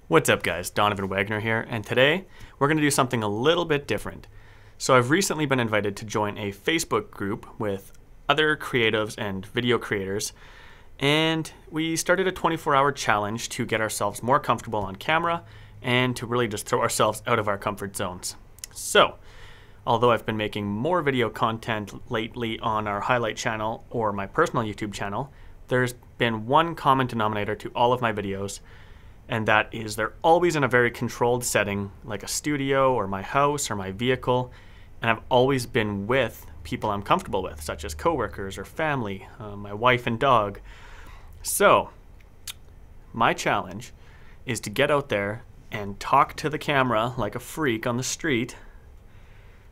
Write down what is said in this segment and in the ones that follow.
What's up guys, Donovan Wagner here, and today we're going to do something a little bit different. So I've recently been invited to join a Facebook group with other creatives and video creators, and we started a 24-hour challenge to get ourselves more comfortable on camera and to really just throw ourselves out of our comfort zones. So, although I've been making more video content lately on our highlight channel or my personal YouTube channel, there's been one common denominator to all of my videos, and that is they're always in a very controlled setting, like a studio or my house or my vehicle, and I've always been with people I'm comfortable with, such as coworkers or family, my wife and dog. So, my challenge is to get out there and talk to the camera like a freak on the street.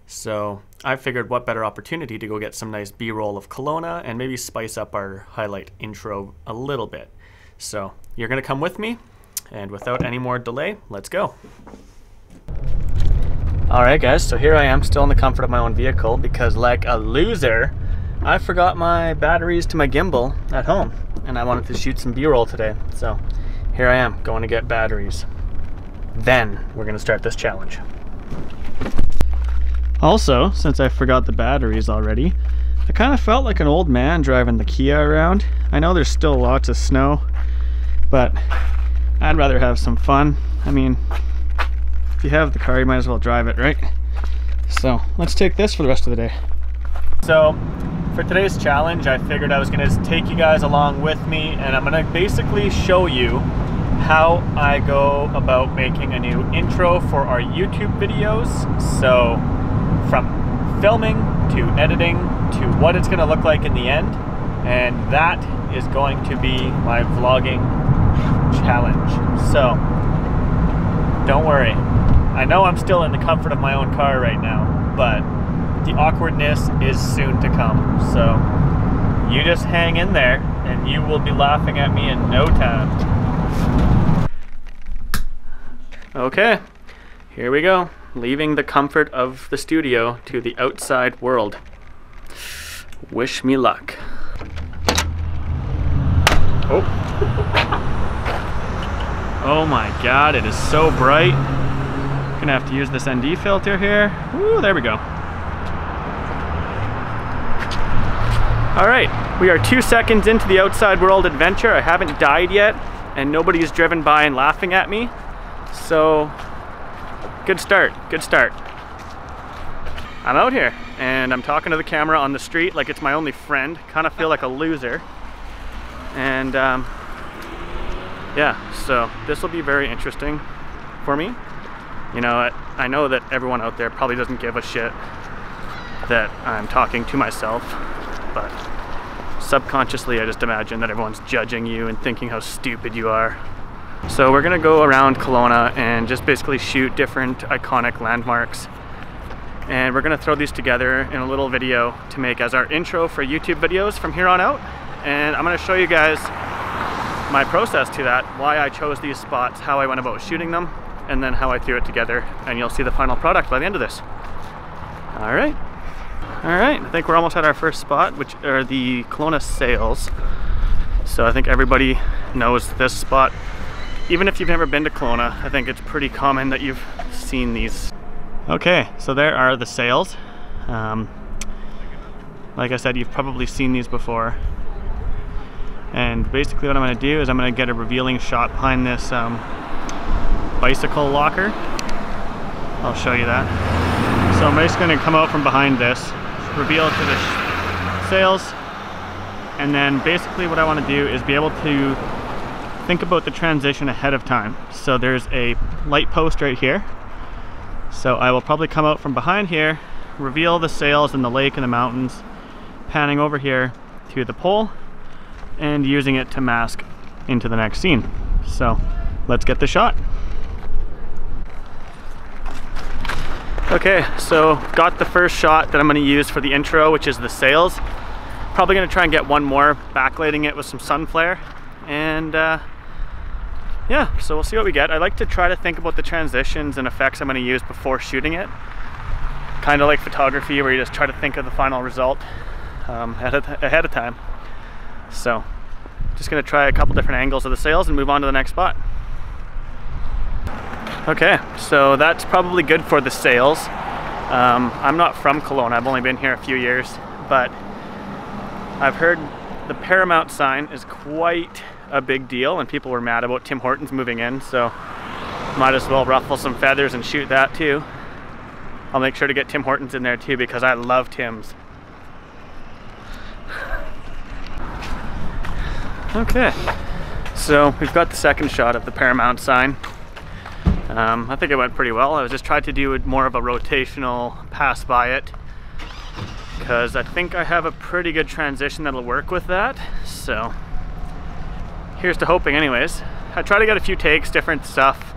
So I figured what better opportunity to go get some nice B-roll of Kelowna and maybe spice up our highlight intro a little bit. So you're gonna come with me, and without any more delay, let's go. Alright guys, so here I am still in the comfort of my own vehicle because like a loser, I forgot my batteries to my gimbal at home and I wanted to shoot some B-roll today. So here I am going to get batteries. Then we're gonna start this challenge. Also, since I forgot the batteries already, I kind of felt like an old man driving the Kia around. I know there's still lots of snow, but I'd rather have some fun. I mean, if you have the car, you might as well drive it, right? So let's take this for the rest of the day. So for today's challenge, I figured I was gonna take you guys along with me, and I'm gonna basically show you how I go about making a new intro for our YouTube videos. So from filming to editing to what it's gonna look like in the end, and that is going to be my vlogging challenge. So don't worry, I know I'm still in the comfort of my own car right now, but the awkwardness is soon to come. So you just hang in there and you will be laughing at me in no time. Okay, here we go, leaving the comfort of the studio to the outside world. Wish me luck. Oh my god, it is so bright. Gonna have to use this ND filter here. Woo, there we go. Alright, we are 2 seconds into the outside world adventure. I haven't died yet, and nobody's driven by and laughing at me. So, good start, good start. I'm out here, and I'm talking to the camera on the street like it's my only friend. Kind of feel like a loser. And, yeah, so this will be very interesting for me. You know, I know that everyone out there probably doesn't give a shit that I'm talking to myself, but subconsciously I just imagine that everyone's judging you and thinking how stupid you are. So we're gonna go around Kelowna and just basically shoot different iconic landmarks, and we're gonna throw these together in a little video to make as our intro for YouTube videos from here on out. And I'm gonna show you guys my process to that, why I chose these spots, how I went about shooting them, and then how I threw it together, and you'll see the final product by the end of this. All right, I think we're almost at our first spot, which are the Kelowna Sales. So I think everybody knows this spot. Even if you've never been to Kelowna, I think it's pretty common that you've seen these. Okay, so there are the Sales. Like I said, you've probably seen these before. And basically what I'm going to do is I'm going to get a revealing shot behind this bicycle locker. I'll show you that. So I'm just going to come out from behind this, reveal it to the Sales, and then basically what I want to do is be able to think about the transition ahead of time. So there's a light post right here. So I will probably come out from behind here, reveal the Sales and the lake and the mountains, panning over here to the pole, and using it to mask into the next scene. So let's get the shot. Okay, so got the first shot that I'm gonna use for the intro, which is the Sales. Probably gonna try and get one more, backlighting it with some sun flare. And yeah, so we'll see what we get. I like to try to think about the transitions and effects I'm gonna use before shooting it. Kind of like photography, where you just try to think of the final result ahead of time. So, just gonna try a couple different angles of the Sales and move on to the next spot. Okay, so that's probably good for the sales. I'm not from Kelowna, I've only been here a few years, but I've heard the Paramount sign is quite a big deal, and people were mad about Tim Hortons moving in, so might as well ruffle some feathers and shoot that too. I'll make sure to get Tim Hortons in there too because I love Tim's. Okay, so we've got the second shot of the Paramount sign. I think it went pretty well. I was just trying to do more of a rotational pass by it because I think I have a pretty good transition that'll work with that. So here's to hoping anyways. I try to get a few takes, different stuff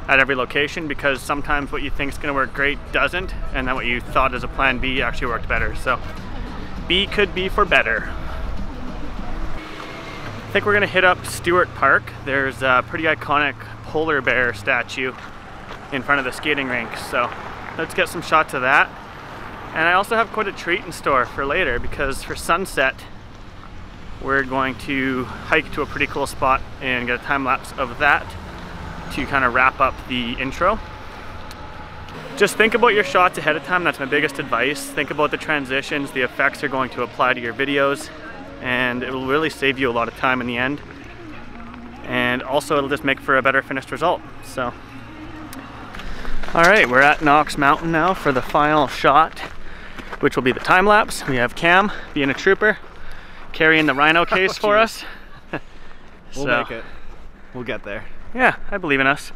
at every location because sometimes what you think is going to work great doesn't, and then what you thought as a plan B actually worked better. So B could be for better. I think we're going to hit up Stewart Park. There's a pretty iconic polar bear statue in front of the skating rink, so let's get some shots of that. And I also have quite a treat in store for later because for sunset we're going to hike to a pretty cool spot and get a time lapse of that to kind of wrap up the intro. Just think about your shots ahead of time. That's my biggest advice. Think about the transitions, the effects you're going to apply to your videos, and it will really save you a lot of time in the end. And also it'll just make for a better finished result. So, all right, we're at Knox Mountain now for the final shot, which will be the time lapse. We have Cam being a trooper, carrying the rhino case for us. We'll make it. We'll get there. Yeah, I believe in us.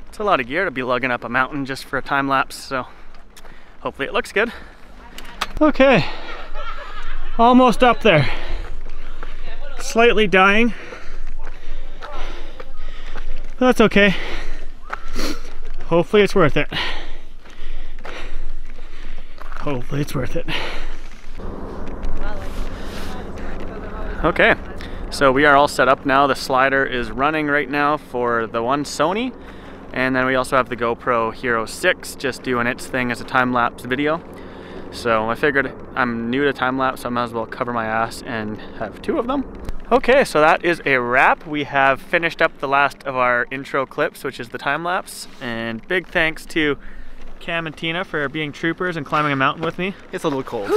It's a lot of gear to be lugging up a mountain just for a time lapse, so hopefully it looks good. Okay, almost up there. Slightly dying. But that's okay. Hopefully it's worth it. Hopefully it's worth it. Okay, so we are all set up now. The slider is running right now for the one Sony, and then we also have the GoPro Hero 6 just doing its thing as a time-lapse video. So I figured I'm new to time-lapse, so I might as well cover my ass and have two of them. Okay, so that is a wrap. We have finished up the last of our intro clips, which is the time-lapse, and big thanks to Cam and Tina for being troopers and climbing a mountain with me. It's a little cold.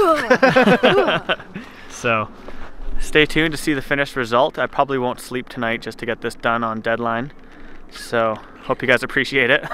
So stay tuned to see the finished result. I probably won't sleep tonight just to get this done on deadline. So hope you guys appreciate it.